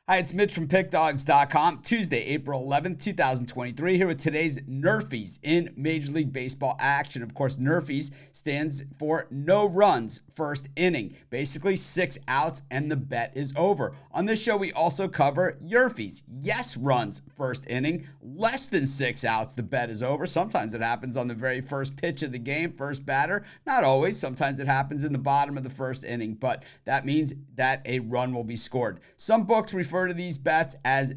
Hi, it's Mitch from Pickdawgz.com. Tuesday, April 11th, 2023, here with today's NRFIs in Major League Baseball action. Of course, NRFIs stands for no runs first inning. Basically, 6 outs and the bet is over. On this show, we also cover YRFIs. Yes runs first inning. Less than 6 outs, the bet is over. Sometimes it happens on the very first pitch of the game, first batter. Not always. Sometimes it happens in the bottom of the first inning, but that means that a run will be scored. Some books refer to these bets as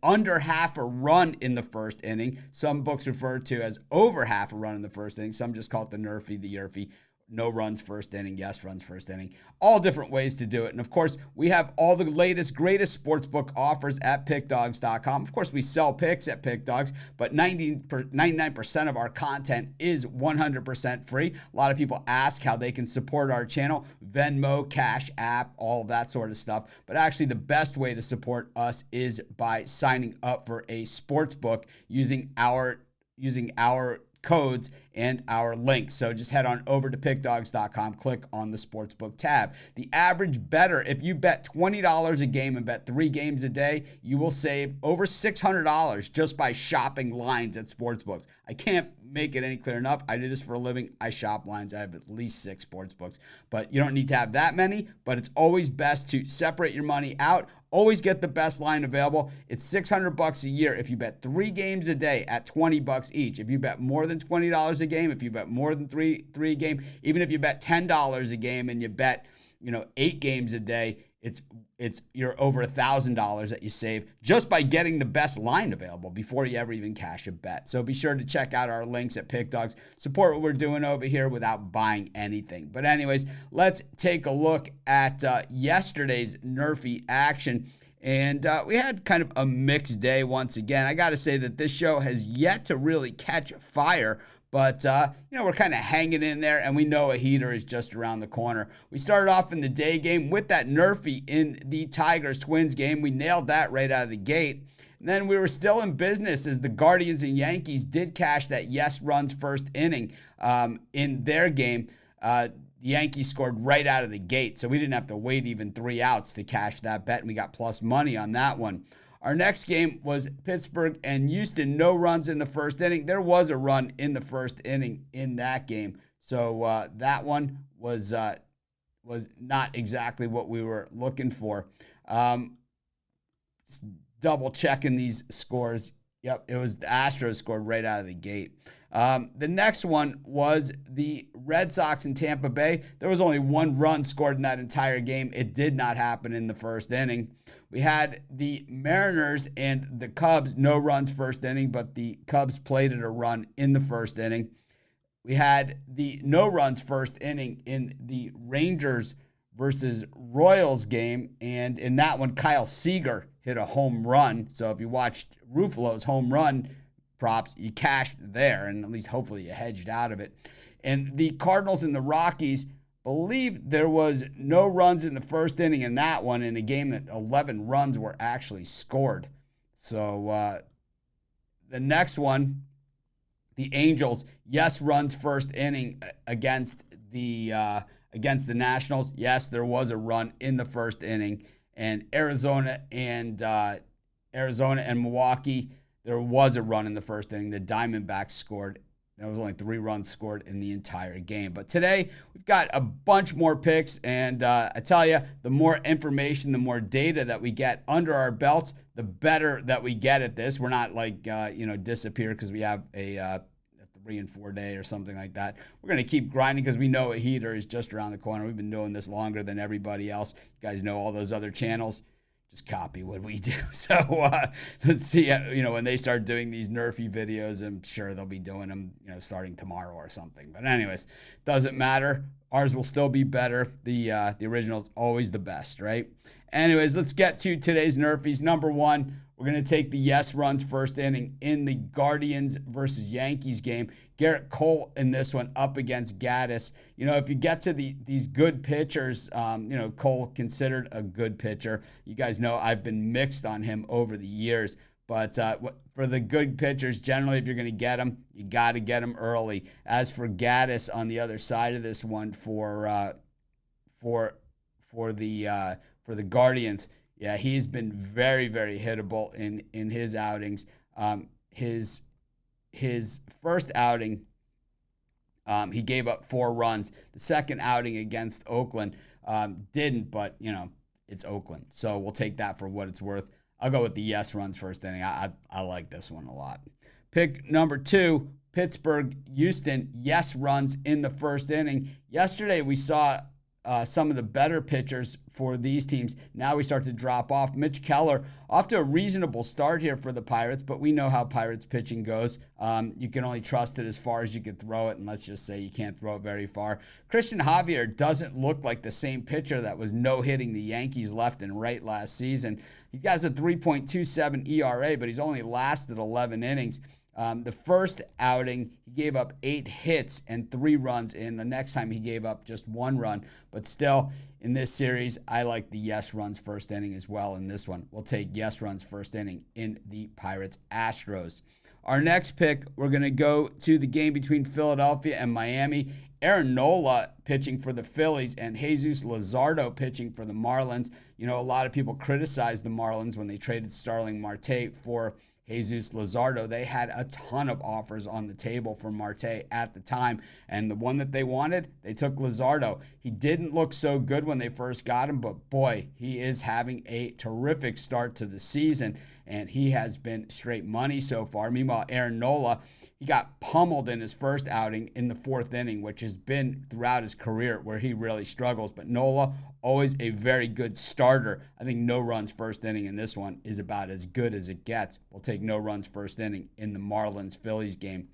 under half a run in the first inning. Some books refer to as over half a run in the first inning. Some just call it the NRFI, the YRFI. No runs first inning, yes runs first inning. All different ways to do it. And of course, we have all the latest, greatest sportsbook offers at Pickdawgz.com. Of course, we sell picks at Pickdawgz, but 99% of our content is 100% free. A lot of people ask how they can support our channel. Venmo, Cash App, all of that sort of stuff. But actually, the best way to support us is by signing up for a sportsbook using our codes and our links. So just head on over to Pickdawgz.com, click on the Sportsbook tab. The average bettor, if you bet $20 a game and bet 3 games a day, you will save over $600 just by shopping lines at sportsbooks. I can't make it any clear enough. I do this for a living. I shop lines. I have at least 6 sportsbooks, but you don't need to have that many, but it's always best to separate your money out. Always get the best line available. It's $600 a year if you bet 3 games a day at $20 each. If you bet more than $20 a game, if you bet more than three a game, even if you bet $10 a game and you bet 8 games a day, it's you're over $1,000 that you save just by getting the best line available before you ever even cash a bet. So be sure to check out our links at Pickdawgz. Support what we're doing over here without buying anything. But anyways, let's take a look at yesterday's NRFI action. And we had kind of a mixed day once again. I got to say that this show has yet to really catch fire. But, we're kind of hanging in there, and we know a heater is just around the corner. We started off in the day game with that NRFI in the Tigers-Twins game. We nailed that right out of the gate. And then we were still in business as the Guardians and Yankees did cash that yes runs first inning in their game. The Yankees scored right out of the gate, so we didn't have to wait even 3 outs to cash that bet, and we got plus money on that one. Our next game was Pittsburgh and Houston. No runs in the first inning. There was a run in the first inning in that game. So that one was not exactly what we were looking for. Just double checking these scores. Yep, it was the Astros scored right out of the gate. The next one was the Red Sox in Tampa Bay. There was only 1 run scored in that entire game. It did not happen in the first inning. We had the Mariners and the Cubs, no runs first inning, but the Cubs plated a run in the first inning. We had the no runs first inning in the Rangers versus Royals game, and in that one, Kyle Seager hit a home run. So if you watched Ruffalo's home run props, you cashed there, and at least hopefully you hedged out of it. And the Cardinals and the Rockies, believe there was no runs in the first inning in that one, in a game that 11 runs were actually scored. So the next one, the Angels, yes runs first inning against the Nationals. Yes, there was a run in the first inning. And Arizona and Milwaukee, there was a run in the first inning. The Diamondbacks scored. There was only 3 runs scored in the entire game. But today, we've got a bunch more picks. And I tell you, the more information, the more data that we get under our belts, the better that we get at this. We're not like, disappear because we have a 3 and 4 day or something like that. We're going to keep grinding because we know a heater is just around the corner. We've been doing this longer than everybody else. You guys know all those other channels. Just copy what we do. So let's see, when they start doing these NRFI videos, I'm sure they'll be doing them, starting tomorrow or something. But anyways, doesn't matter. Ours will still be better. The original is always the best, right? Anyways, let's get to today's NRFIs. Number 1, we're going to take the yes runs first inning in the Guardians versus Yankees game. Garrett Cole in this one up against Gaddis. If you get to these good pitchers, Cole considered a good pitcher. You guys know I've been mixed on him over the years. But for the good pitchers, generally, if you're going to get them, you got to get them early. As for Gaddis on the other side of this one for the Guardians, Yeah, he's been very, very hittable in his outings. His first outing, he gave up 4 runs. The second outing against Oakland didn't, but it's Oakland, so we'll take that for what it's worth. I'll go with the yes runs first inning. I like this one a lot. Pick number 2, Pittsburgh, Houston, yes runs in the first inning. Yesterday we saw some of the better pitchers for these teams. Now we start to drop off. Mitch Keller off to a reasonable start here for the Pirates, but we know how Pirates pitching goes. You can only trust it as far as you can throw it, and let's just say you can't throw it very far. Christian Javier doesn't look like the same pitcher that was no-hitting the Yankees left and right last season. He has a 3.27 ERA, but he's only lasted 11 innings. The first outing, he gave up 8 hits and 3 runs in. The next time he gave up just 1 run. But still, in this series, I like the yes runs first inning as well in this one. We'll take yes runs first inning in the Pirates-Astros. Our next pick, we're going to go to the game between Philadelphia and Miami. Aaron Nola pitching for the Phillies and Jesus Luzardo pitching for the Marlins. A lot of people criticized the Marlins when they traded Starling Marte for Jesus Luzardo. They had a ton of offers on the table for Marte at the time, and the one that they wanted, they took Luzardo. He didn't look so good when they first got him, but boy, he is having a terrific start to the season, and he has been straight money so far. Meanwhile, Aaron Nola, he got pummeled in his first outing in the 4th inning, which has been throughout his career where he really struggles. But Nola, always a very good starter. I think no runs first inning in this one is about as good as it gets. We'll take no runs first inning in the Marlins-Phillies game.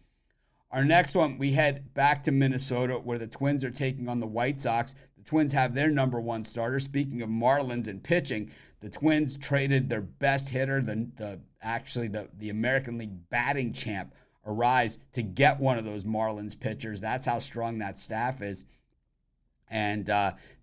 Our next one, we head back to Minnesota where the Twins are taking on the White Sox. The Twins have their number 1 starter. Speaking of Marlins and pitching, the Twins traded their best hitter, the American League batting champ, Arise, to get one of those Marlins pitchers. That's how strong that staff is. And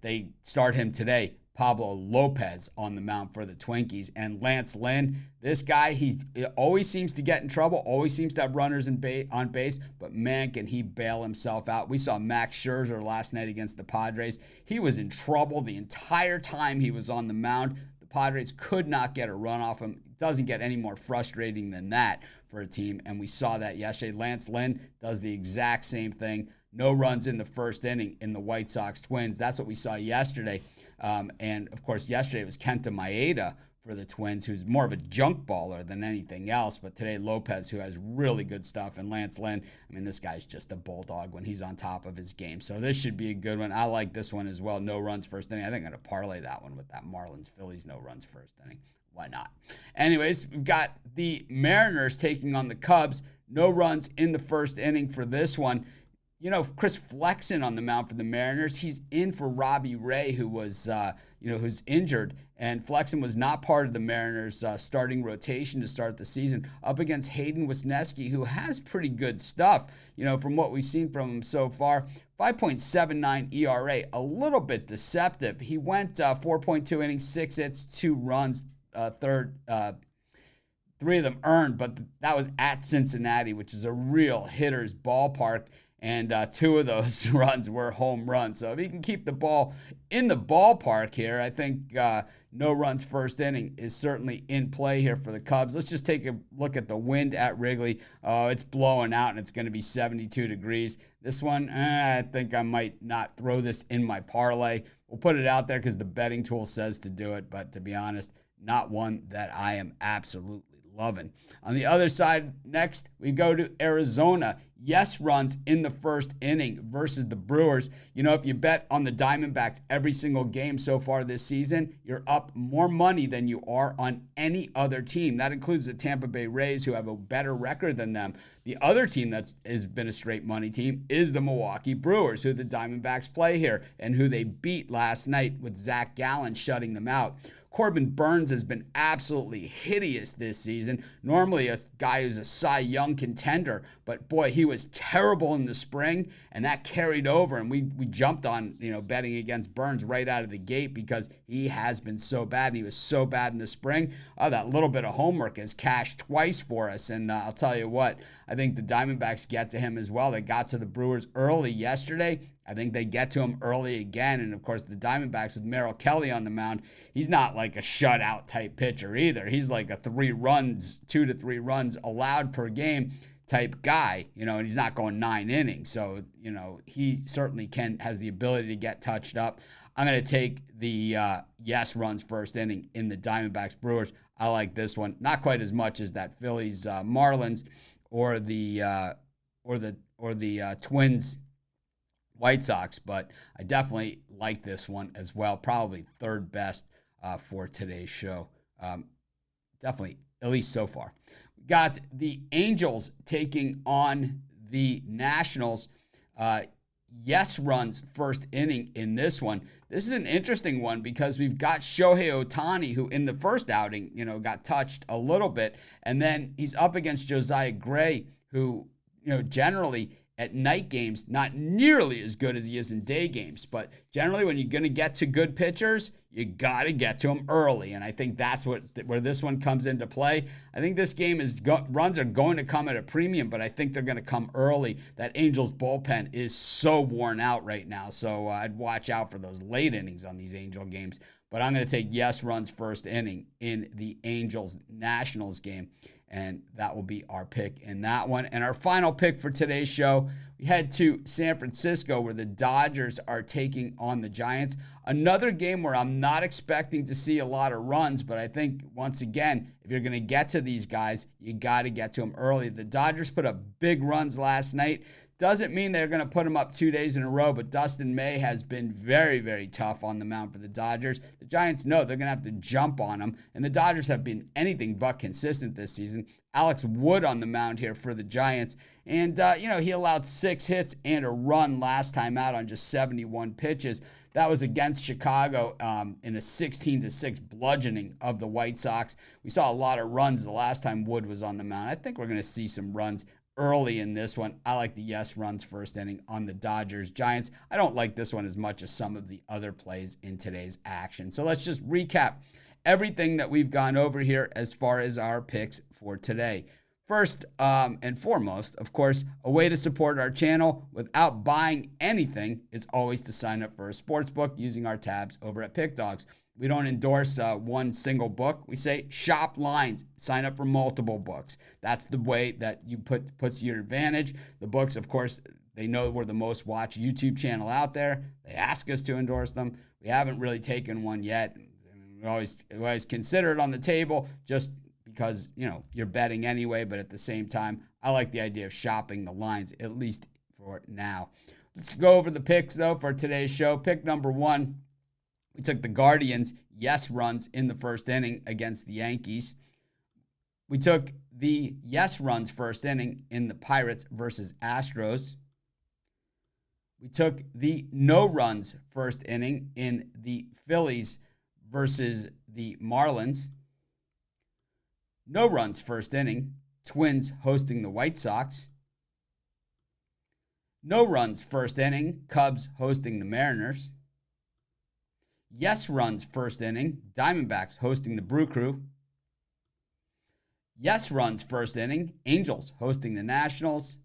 they start him today, Pablo Lopez, on the mound for the Twinkies. And Lance Lynn, this guy, he always seems to get in trouble, always seems to have runners on base, but man, can he bail himself out. We saw Max Scherzer last night against the Padres. He was in trouble the entire time he was on the mound. The Padres could not get a run off him. It doesn't get any more frustrating than that for a team, and we saw that yesterday. Lance Lynn does the exact same thing. No runs in the first inning in the White Sox Twins. That's what we saw yesterday. And, of course, yesterday it was Kenta Maeda for the Twins, who's more of a junk baller than anything else. But today, Lopez, who has really good stuff. And Lance Lynn, this guy's just a bulldog when he's on top of his game. So this should be a good one. I like this one as well. No runs first inning. I think I'm going to parlay that one with that Marlins-Phillies no runs first inning. Why not? Anyways, we've got the Mariners taking on the Cubs. No runs in the first inning for this one. Chris Flexen on the mound for the Mariners. He's in for Robbie Ray, who was, who's injured. And Flexen was not part of the Mariners' starting rotation to start the season, up against Hayden Wesneski, who has pretty good stuff, from what we've seen from him so far. 5.79 ERA, a little bit deceptive. He went 4.2 innings, 6 hits, 2 runs, 3 of them earned, but that was at Cincinnati, which is a real hitter's ballpark. And 2 of those runs were home runs. So if he can keep the ball in the ballpark here, I think no runs first inning is certainly in play here for the Cubs. Let's just take a look at the wind at Wrigley. Oh, it's blowing out, and it's going to be 72 degrees. This one, I think I might not throw this in my parlay. We'll put it out there because the betting tool says to do it. But to be honest, not one that I am absolutely loving. On the other side, next, we go to Arizona. Yes runs in the first inning versus the Brewers. If you bet on the Diamondbacks every single game so far this season, you're up more money than you are on any other team. That includes the Tampa Bay Rays, who have a better record than them. The other team that has been a straight money team is the Milwaukee Brewers, who the Diamondbacks play here and who they beat last night with Zach Gallen shutting them out. Corbin Burns has been absolutely hideous this season. Normally a guy who's a Cy Young contender, but boy, he was terrible in the spring, and that carried over, and we jumped on, betting against Burns right out of the gate because he has been so bad, and he was so bad in the spring. That little bit of homework has cashed twice for us, and I'll tell you what, I think the Diamondbacks get to him as well. They got to the Brewers early yesterday, I think they get to him early again. And, of course, the Diamondbacks with Merrill Kelly on the mound, he's not like a shutout type pitcher either. He's like a 2 to 3 runs allowed per game type guy, and he's not going 9 innings. So, he certainly has the ability to get touched up. I'm going to take the yes runs first inning in the Diamondbacks Brewers. I like this one, not quite as much as that Phillies Marlins or the Twins White Sox, but I definitely like this one as well. Probably third best for today's show. Definitely, at least so far. Got the Angels taking on the Nationals. Yes runs first inning in this one. This is an interesting one because we've got Shohei Ohtani, who in the first outing, got touched a little bit. And then he's up against Josiah Gray, who, generally at night games, not nearly as good as he is in day games. But generally, when you're going to get to good pitchers, you got to get to them early. And I think that's where this one comes into play. I think this game runs are going to come at a premium, but I think they're going to come early. That Angels bullpen is so worn out right now. So I'd watch out for those late innings on these Angel games. But I'm going to take yes runs first inning in the Angels-Nationals game. And that will be our pick in that one. And our final pick for today's show, we head to San Francisco where the Dodgers are taking on the Giants. Another game where I'm not expecting to see a lot of runs, but I think, once again, if you're going to get to these guys, you got to get to them early. The Dodgers put up big runs last night. Doesn't mean they're going to put them up 2 days in a row, but Dustin May has been very, very tough on the mound for the Dodgers. The Giants know they're going to have to jump on them, and the Dodgers have been anything but consistent this season. Alex Wood on the mound here for the Giants, and, he allowed 6 hits and a run last time out on just 71 pitches. That was against Chicago in a 16-6 bludgeoning of the White Sox. We saw a lot of runs the last time Wood was on the mound. I think we're going to see some runs early in this one. I like the yes runs first inning on the Dodgers Giants. I don't like this one as much as some of the other plays in today's action. So let's just recap everything that we've gone over here as far as our picks for today. First and foremost, of course, a way to support our channel without buying anything is always to sign up for a sports book using our tabs over at Pickdawgz. We don't endorse one single book. We say shop lines, sign up for multiple books. That's the way that you puts your advantage. The books, of course, they know we're the most watched YouTube channel out there. They ask us to endorse them. We haven't really taken one yet. We always consider it on the table just because, you're betting anyway. But at the same time, I like the idea of shopping the lines, at least for now. Let's go over the picks, though, for today's show. Pick number 1. We took the Guardians, yes runs in the first inning against the Yankees. We took the yes runs first inning in the Pirates versus Astros. We took the no runs first inning in the Phillies versus the Marlins. No runs first inning, Twins hosting the White Sox. No runs first inning, Cubs hosting the Mariners. Yes runs first inning, Diamondbacks hosting the Brew Crew. Yes runs first inning, Angels hosting the Nationals.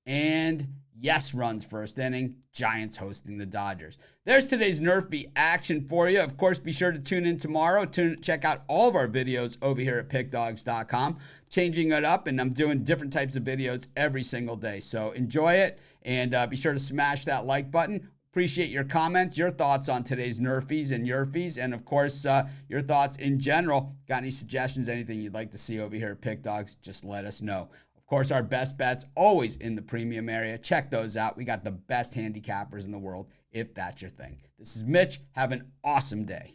And yes runs first inning, Giants hosting the Dodgers. There's today's NRFI action for you. Of course, be sure to tune in tomorrow. Check out all of our videos over here at Pickdawgz.com. Changing it up, and I'm doing different types of videos every single day. So enjoy it, and be sure to smash that like button. Appreciate your comments, your thoughts on today's NRFIs and YRFIs, and of course, your thoughts in general. Got any suggestions, anything you'd like to see over here at Pickdawgz, just let us know. Of course, our best bets always in the premium area. Check those out. We got the best handicappers in the world, if that's your thing. This is Mitch. Have an awesome day.